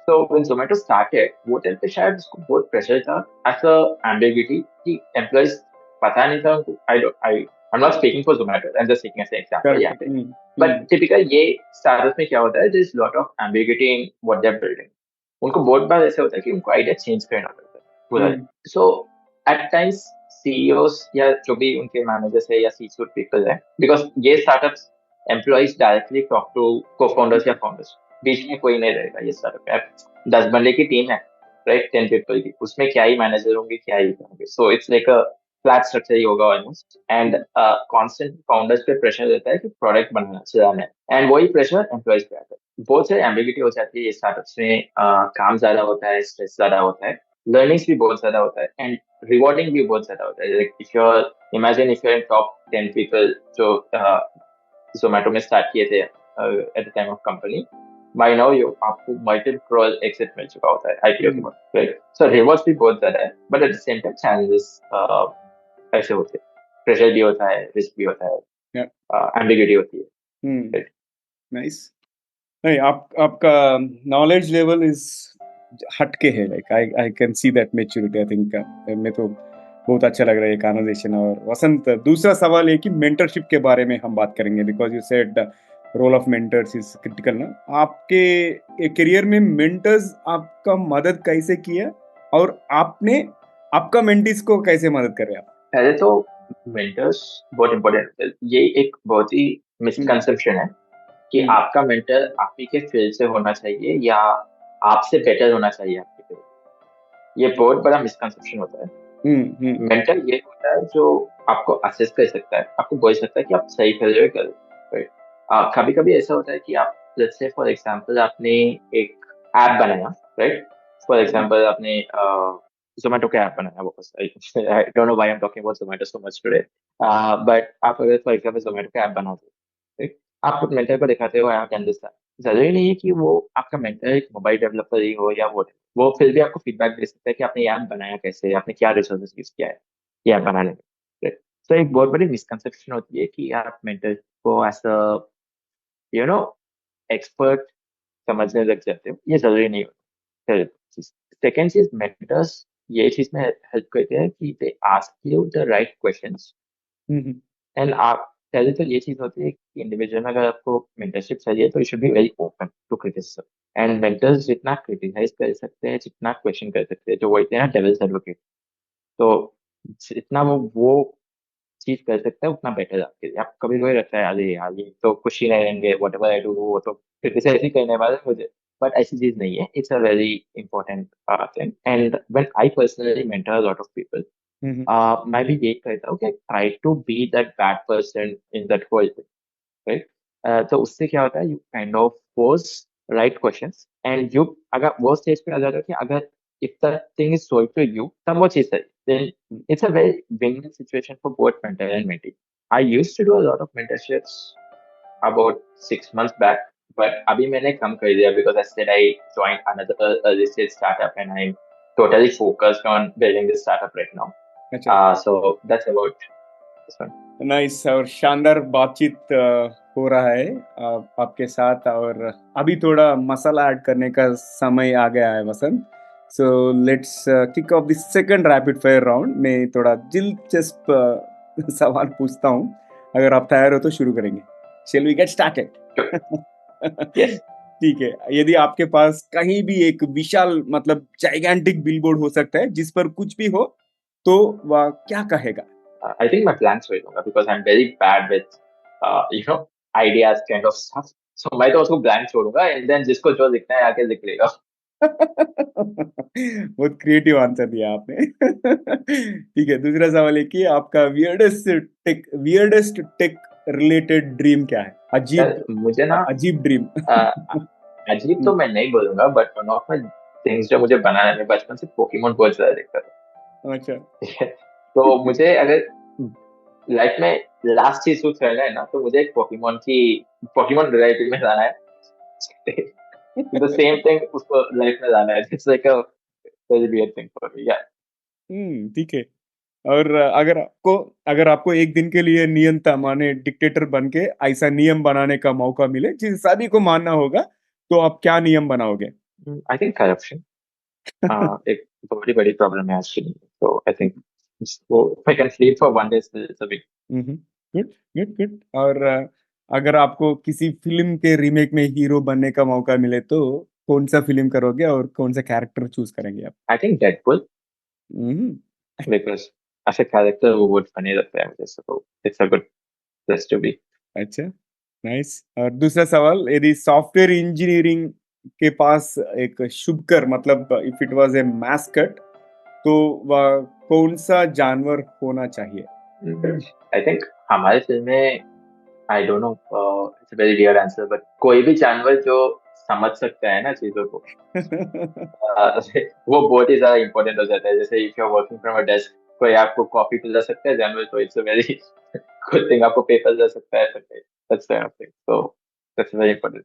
so when Zomato started, वो टाइम पे शायद उसको बहुत प्रेशर था एज अ एम्बिग्यूटी कि एम्प्लॉइज पता नहीं था उनको। I'm not speaking for Zomato, I'm just taking as an example, yeah. Correct. But typical ये startups में क्या होता है, there is lot of ambiguity in what they're building. उनको बहुत बार ऐसा होता है कि उनको आइडिया चेंज करना पड़ता है पूरा। सो एट टाइम्स सीईओस या जो भी उनके मैनेजर्स है या सी सूट पीपल है, बिकॉज ये startups employees directly talk to को फाउंडर्स या फाउंडर्स, बीच में कोई नहीं रहेगा। ये स्टार्टअप है 10 बंदे की टीम है, राइट, 10 people की, उसमें क्या ही मैनेजर होंगे, क्या ही होंगे। So it's like a flat structure ही होगा ऑलमोस्ट। एंड कांस्टेंट फाउंडर्स पे प्रेशर रहता है कि प्रोडक्ट बनाना चलाना है, एंड वही प्रेशर एम्प्लॉइज पे आता है। बहुत सारी एम्बिग्यूटी हो जाती है ये स्टार्टअप्स में। काम ज्यादा होता है, स्ट्रेस ज्यादा होता है, लर्निंग्स भी बहुत ज्यादा होता है, एंड रिवॉर्डिंग भी बहुत ज्यादा होता है। Like if you are imagine if you are in top 10 people जो जोमेटो में स्टार्ट किए थे at the time of company, by now you आपको मल्टीपल करोड़ एग्जिट मिल चुका होता है आईपीओ के बाद। राइट, सो रिवॉर्ड्स भी बहुत ज्यादा है, but at the same time challenges ऐसे होते हैं, प्रेशर भी होता है, रिस्क भी होता है, एम्बिग्यूटी होती है। नाइस। नहीं, आपका नॉलेज लेवल इज हटके है। Like I I can see that maturity. I think मैं तो बहुत अच्छा लग रहा है ये कन्वर्सेशन। और वसंत, दूसरा सवाल है कि मेंटरशिप के बारे में हम बात करेंगे, because you said role of mentors is critical ना। आपके करियर में मेंटर्स आपका मदद कैसे किया, और आपने आपका मेंटीज को कैसे मदद कर रहे हैं आप? पहले तो मेंटर्स बहुत इंपॉर्टेंट है। ये एक बहुत ही मिसकंसेप्शन है कि आपका मेंटर आप ही के फील्ड से होना चाहिए या आपसे बेटर होना चाहिए आपके फील्ड। ये बहुत बड़ा मिसकंसेप्शन होता है। मेंटर ये होता है जो आपको असेस कर सकता है, आपको बोल सकता है कि आप सही कर रहे हो, कर राइट। कभी कभी ऐसा होता है कि आप, लेट्स से फॉर एग्जांपल, आपने एक ऐप बनाया, राइट। फॉर एग्जांपल आपने जोमेटो का ऐप बनाया, वो आई don't know why I am talking about Zomato so much today, but आप अगर फॉर एग्जांपल जोमेटो का ऐप बनाते हो, राइट, आप मेंटर को दिखाते हो, आई कैन दिस। जरूरी नहीं है कि वो आपका मेंटर एक मोबाइल डेवलपर ही हो या वो फिर भी आपको फीडबैक दे सकता है कि आपने ये ऐप बनाया कैसे, आपने क्या रिसोर्सेज यूज किया है ये ऐप बनाने में। तो एक बहुत बड़ी मिसकंसेप्शन होती है कि आप मेंटर को as a you know expert समझने लग जाते हो, ये जरूरी नहीं होता। सेकेंड चीज, मेंटर्स ये चीज में हेल्प करते हैं कि they ask you the right questions. And आप पहले तो ये चीज होती है कि इंडिविजुअल में अगर आपको मेंटरशिप चाहिए तो you should be very open to criticism. And mentors जितना क्रिटिसाइज कर सकते हैं, जितना क्वेश्चन कर सकते हैं, जो बोलते हैं ना डेविल्स एडवोकेट, तो जितना वो चीज कर सकता है उतना बेटर आपके लिए। आप कभी कभी लगता है अरे यार ये तो खुश ही नहीं रहेंगे, वट एवर आई डू वो तो क्रिटिसाइज ही करने वाले हैं मुझे, बट ऐसी चीज नहीं है। It's a very important thing. And when I personally mentor a lot of people, मैं भी यही कहता हूँ कि try to be that bad person in that whole, right. तो उससे क्या होता है, you kind of pose right questions, and you अगर वो स्टेज पे आ जाते हो कि अगर if the thing is sold to you, तब वो चीज है, then it's a very win win situation for both mentor and mentee. I used to do a lot of mentorships about 6 months back, but अभी मैंने कम कर दिया because I said I join another early stage startup and I am totally focused on building this startup right now. So that's about this one. Nice. और शानदार बातचीत हो रहा है आपके साथ। और अभी थोड़ा मसाला ऐड करने का समय आ गया है Vasant. So let's kick off the second rapid fire round में थोड़ा दिलचस्प सवाल पूछता हूँ. अगर आप तैयार हो तो शुरू करेंगे. Shall we get started? Yes. ठीक है. यदि आपके पास कहीं भी एक विशाल मतलब जाइगेंटिक बिलबोर्ड हो सकता है जिस पर कुछ भी हो तो वह क्या कहेगा? I think मैं blank छोड़ दूंगा because I'm very bad with you know ideas kind of stuff. So मैं तो उसको blank छोड़ूंगा and then जिसको जो लिखना है आके लिख लेगा. बहुत क्रिएटिव आंसर दिया आपने. ठीक है, दूसरा सवाल है कि आपका वियर्डेस्ट टेक रिलेटेड ड्रीम क्या है? यार मुझे ना अजीब ड्रीम. uh, अजीब तो मैं नहीं बोलूंगा but one of my things जो मुझे बनाने में बचपन से पोकेमोन बहुत ज्यादा देखता था. अच्छा. ठीक है. तो मुझे अगर लाइफ में लास्ट चीज कुछ करना है ना तो मुझे एक पोकेमोन रियलिटी में जाना है. द सेम थिंग उसको लाइफ में जाना है. It's like a very weird thing for me. या ठीक है. और अगर आपको एक दिन के लिए नियंता माने डिक्टेटर बन के ऐसा नियम बनाने का मौका मिले जिस सभी को मानना होगा तो आप क्या नियम बनाओगे? आई थिंक करप्शन एक बहुत ही बड़ी प्रॉब्लम है आज की. तो आई थिंक इसको I can sleep for one day it's a big. Good good good. और अगर आपको किसी फिल्म के रीमेक में हीरो बनने का मौका मिले तो कौन सा फिल्म करोगे और कौन सा कैरेक्टर चूज करेंगे आप? I think Deadpool hmm. Because ऐसे कैरेक्टर वो बहुत फनी लगता है मुझे. So it's a good place to be. अच्छा. नाइस. और दूसरा सवाल, यदि सॉफ्टवेयर इंजीनियरिंग के पास एक शुभकर मतलब if it was a mascot तो वह कौन सा जानवर होना चाहिए? आई थिंक हमारे फिल्म में आई don't no it's very real answer but कोई भी जानवर जो समझ सकता है ना चीजों को वो बहुत ही ज्यादा इंपॉर्टेंट हो जाता है. जैसे if you are working from a desk कोई आपको कॉफी पिला सकता है जानवर तो it's a very good thing. आपको पेपर दे सकता है that's kind of thing. So that's very important.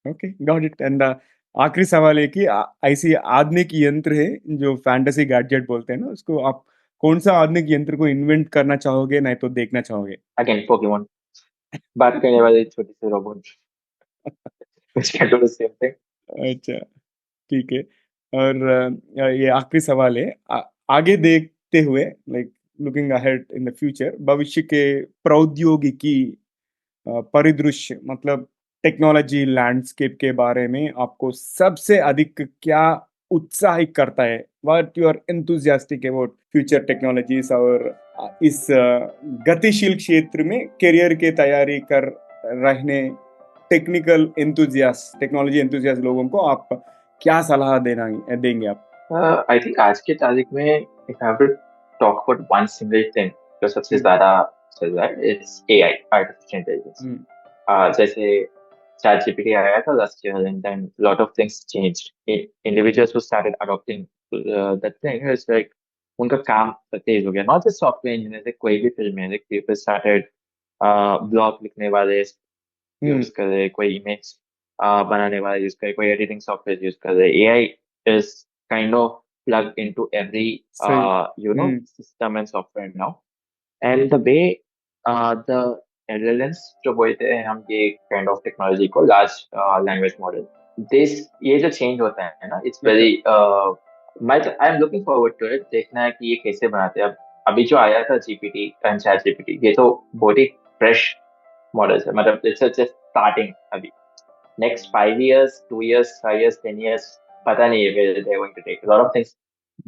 Okay, got it. And आखिरी सवाल है कि ऐसी आधुनिक यंत्र है जो फैंटेसी गैजेट बोलते हैं ना उसको, आप कौन सा आधुनिक यंत्र को इन्वेंट करना चाहोगे नहीं तो देखना चाहोगे? अगेन पोकेमोन बात करने वाले छोटे से robot which can do the same thing. अच्छा. ठीक है. और ये आखिरी सवाल है. आगे देखते हुए like looking ahead in the future, भविष्य के प्रौद्योगिकी परिदृश्य मतलब टेक्नोलॉजी लैंडस्केप के बारे में आपको सबसे अधिक क्या उत्साहित करता है? What you are enthusiastic about future technologies और इस गतिशील क्षेत्र में करियर के तैयारी कर रहने टेक्नोलॉजी एंथुसियास्ट लोगों को आप क्या सलाह देना देंगे आप? आई थिंक आज के तारीख में if I have to talk about one single thing जो सबसे ज्यादा चल रहा है इट्स एआई आर्टिफिशियल इंटेलिजेंस. जैसे चैट जीपीटी आया था last year and then lot of things changed. Individuals who started adopting that thing is like उनका काम तेज हो गया. नॉट जस्ट सॉफ्टवेयर इंजीनियर कोई भी फील्ड में लाइक पीपल स्टार्टेड ब्लॉग लिखने वाले यूज कर रहे, कोई इमेज बनाने वाला यूज करे, कोई एडिटिंग सॉफ्टवेयर यूज कर रहे. AI is kind of plugged into every सही. system and software now. And the way the LLMs जो बोलते हैं हम ये kind of technology को large language model this ये जो change होता है ना it's very I am looking forward to it. देखना है कि ये कैसे बनाते हैं. अब अभी जो आया था GPT and chat GPT ये तो बहुत ही fresh models है. मतलब it's just starting अभी. Next 5 years, 2 years, 5 years, 10 years पता नहीं है where they're going to take. A lot of things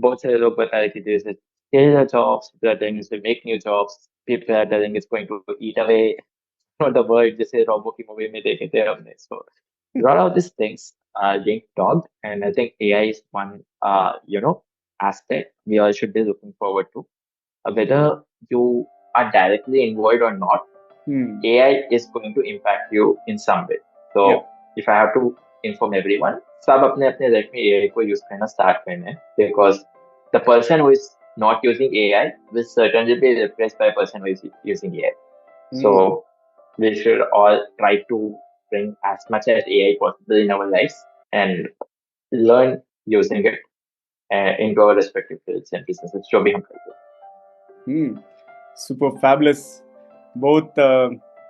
बहुत सारे लोग बता रहे थे जैसे kill the jobs, people are telling us to make new jobs, people are telling it's going to eat away from the world जैसे robo की movie में देखे थे हमने. So a lot of these things are being talked and I think AI is one aspect we all should be looking forward to. Whether you are directly involved or not, AI is going to impact you in some way. So Yeah. if I have to inform everyone, सब अपने अपने life में AI को use करना start करना है because the person who is not using AI will certainly be replaced by a person who is using AI. So we should all try to bring as much as AI possible in our lives and learn using it into our respective fields and businesses जो भी हम करते हैं. Super fabulous. बहुत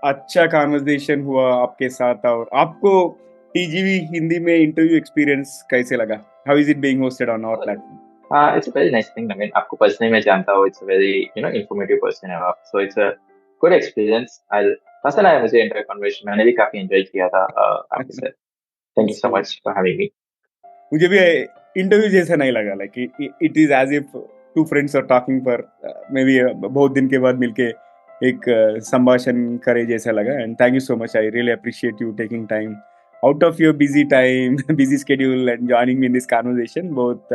अच्छा conversation हुआ आपके साथ और आपको टीजीवी हिंदी में इंटरव्यू एक्सपीरियंस कैसे लगा? How is it being hosted on our platform? It's a very nice thing. I mean, आपको पर्सनली मैं जानता हूँ. It's a very informative person है आप. So it's a good experience. I'll पसंद आया मुझे इंटर कन्वर्सेशन. मैंने भी काफी एंजॉय किया था आपके साथ. Thank you so So, much for having me. मुझे भी इंटरव्यू जैसा नहीं लगा, like it is as if two friends are talking for maybe बहुत दिन के बाद मिलके एक संभाषण करे जैसा लगा. And thank you so much, I really appreciate you taking time out of your busy time, busy schedule and joining me in this conversation. बहुत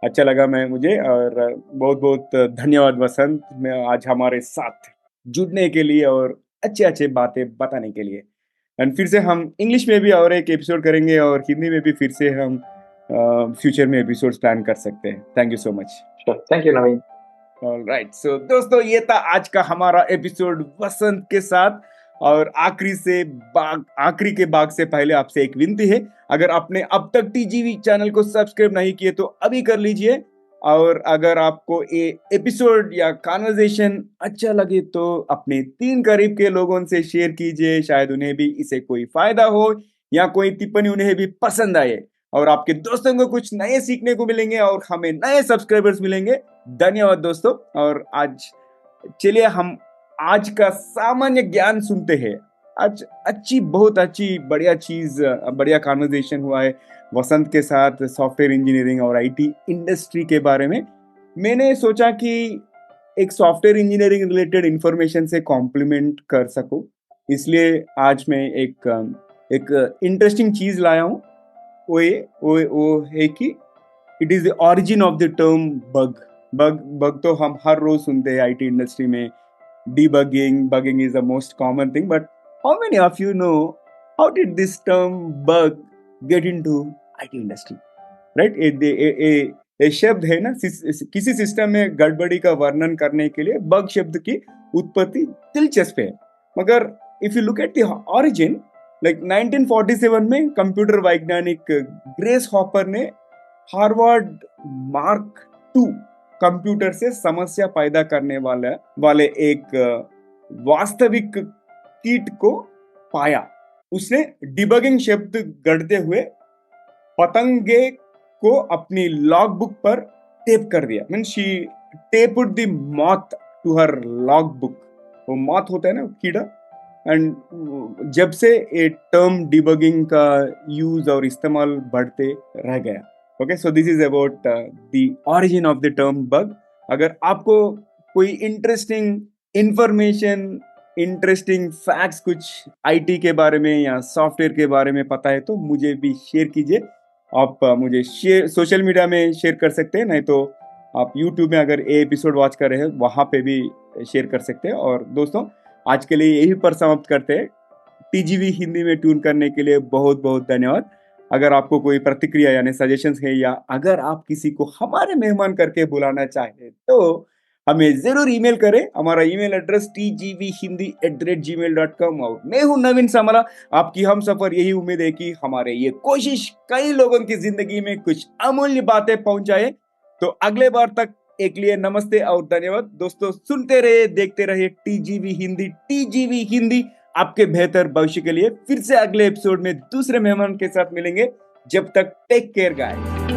अच्छा लगा मैं मुझे. और बहुत बहुत धन्यवाद वसंत, मैं आज हमारे साथ जुड़ने के लिए और अच्छे अच्छे बातें बताने के लिए. एंड फिर से हम इंग्लिश में भी और एक एपिसोड करेंगे और हिंदी में भी फिर से हम फ्यूचर में एपिसोड्स प्लान कर सकते हैं. Thank you so much. Sure. Thank you, Naveen. Right, so दोस्तों ये था आज का हमारा एपिसोड वसंत के साथ. और आखिरी के भाग से पहले आपसे एक विनती है, अगर आपने अब तक टीजीवी चैनल को सब्सक्राइब नहीं किए तो अभी कर लीजिए. और अगर आपको ये एपिसोड या कॉन्वर्सेशन अच्छा लगे तो अपने 3 करीब के लोगों से शेयर कीजिए, शायद उन्हें भी इसे कोई फायदा हो या कोई टिप्पणी उन्हें भी पसंद आए और आपके दोस्तों को कुछ नए सीखने को मिलेंगे और हमें नए सब्सक्राइबर्स मिलेंगे. धन्यवाद दोस्तों. और आज चलिए हम आज का सामान्य ज्ञान सुनते हैं. आज बहुत अच्छी बढ़िया कॉन्वर्सेशन हुआ है वसंत के साथ सॉफ्टवेयर इंजीनियरिंग और आईटी इंडस्ट्री के बारे में. मैंने सोचा कि एक सॉफ्टवेयर इंजीनियरिंग रिलेटेड इंफॉर्मेशन से कॉम्प्लीमेंट कर सकूं, इसलिए आज मैं एक इंटरेस्टिंग चीज लाया हूं. वो है कि it is the origin of the term bug. Bug तो हम हर रोज सुनते हैं आईटी इंडस्ट्री में. Bugging is the most common thing, but how many of you know how did this term bug get into IT industry? Right? ये शब्द है ना, किसी सिस्टम में गड़बड़ी का वर्णन करने के लिए बग शब्द की उत्पत्ति दिलचस्प है. मगर if you look at the origin, like 1947 में कंप्यूटर वैज्ञानिक ग्रेस हॉपर ने हार्वर्ड मार्क 2 कंप्यूटर से समस्या पैदा करने वाले एक वास्तविक कीट को पाया. उसने डिबगिंग शब्द गढ़ते हुए पतंगे को अपनी लॉग बुक पर टेप कर दिया. Mean she taped the moth to her log book. वो मॉथ होता है ना, कीड़ा. एंड जब से ये टर्म डिबगिंग का यूज और इस्तेमाल बढ़ते रह गया. Okay, so this is about the origin of the term bug. अगर आपको कोई इंटरेस्टिंग इंफॉर्मेशन, इंटरेस्टिंग फैक्ट्स कुछ आईटी के बारे में या सॉफ्टवेयर के बारे में पता है तो मुझे भी शेयर कीजिए. आप मुझे सोशल मीडिया में शेयर कर सकते हैं, नहीं तो आप यूट्यूब में अगर ये एपिसोड वॉच कर रहे हैं वहां पे भी शेयर कर सकते हैं. और दोस्तों आज के लिए यही पर समाप्त करते हैं. टीजीवी हिंदी में ट्यून करने के लिए बहुत बहुत धन्यवाद. अगर आपको कोई प्रतिक्रिया यानी सजेशंस है या अगर आप किसी को हमारे मेहमान करके बुलाना चाहें तो हमें जरूर ईमेल करें. हमारा ईमेल एड्रेस tgvhindi@gmail.com. और मैं हूं नवीन समला, आपकी हम सफर. यही उम्मीद है कि हमारे ये कोशिश कई लोगों की जिंदगी में कुछ अमूल्य बातें पहुंचाए. तो अगले बार तक एक लिए नमस्ते और धन्यवाद. दोस्तों सुनते रहे, देखते रहे टीजीवी हिंदी आपके बेहतर भविष्य के लिए. फिर से अगले एपिसोड में दूसरे मेहमान के साथ मिलेंगे. जब तक टेक केयर गाइस.